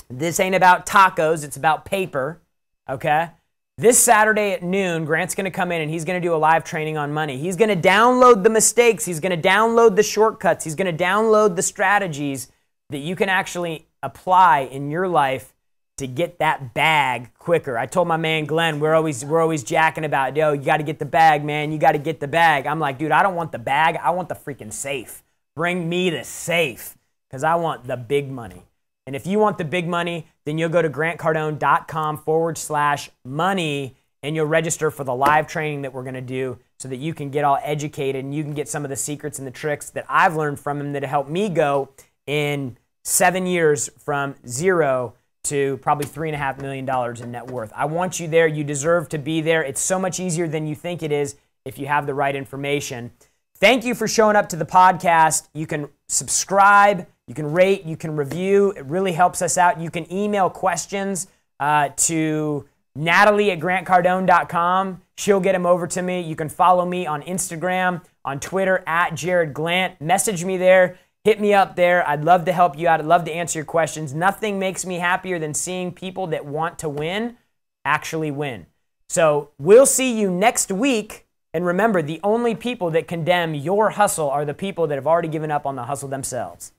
This ain't about tacos, it's about paper, okay? This Saturday at noon, Grant's going to come in and he's going to do a live training on money. He's going to download the mistakes. He's going to download the shortcuts. He's going to download the strategies that you can actually apply in your life to get that bag quicker. I told my man Glenn, we're always jacking about, yo, you got to get the bag, man. You got to get the bag. I'm like, dude, I don't want the bag. I want the freaking safe. Bring me the safe, because I want the big money. And if you want the big money, then you'll go to grantcardone.com/money, and you'll register for the live training that we're going to do, so that you can get all educated and you can get some of the secrets and the tricks that I've learned from him that have helped me go in 7 years from zero to probably $3.5 million in net worth. I want you there. You deserve to be there. It's so much easier than you think it is if you have the right information. Thank you for showing up to the podcast. You can subscribe, you can rate, you can review. It really helps us out. You can email questions to Natalie@grantcardone.com. She'll get them over to me. You can follow me on Instagram, on Twitter, @JaredGlant. Message me there. Hit me up there. I'd love to help you out. I'd love to answer your questions. Nothing makes me happier than seeing people that want to win actually win. So we'll see you next week. And remember, the only people that condemn your hustle are the people that have already given up on the hustle themselves.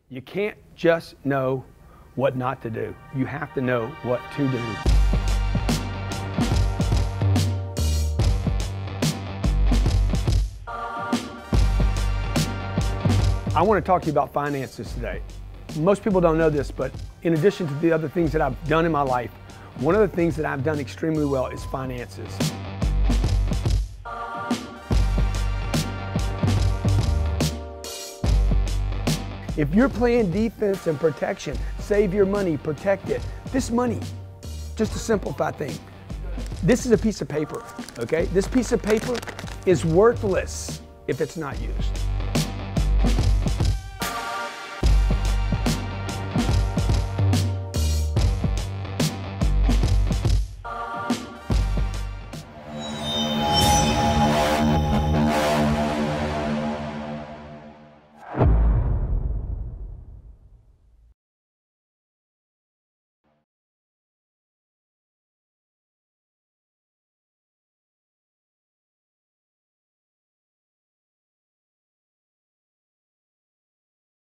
You can't just know what not to do. You have to know what to do. I want to talk to you about finances today. Most people don't know this, but in addition to the other things that I've done in my life, One of the things that I've done extremely well is finances. If you're playing defense and protection, save your money, protect it. This money, just to simplify things, this is a piece of paper, okay? This piece of paper is worthless if it's not used.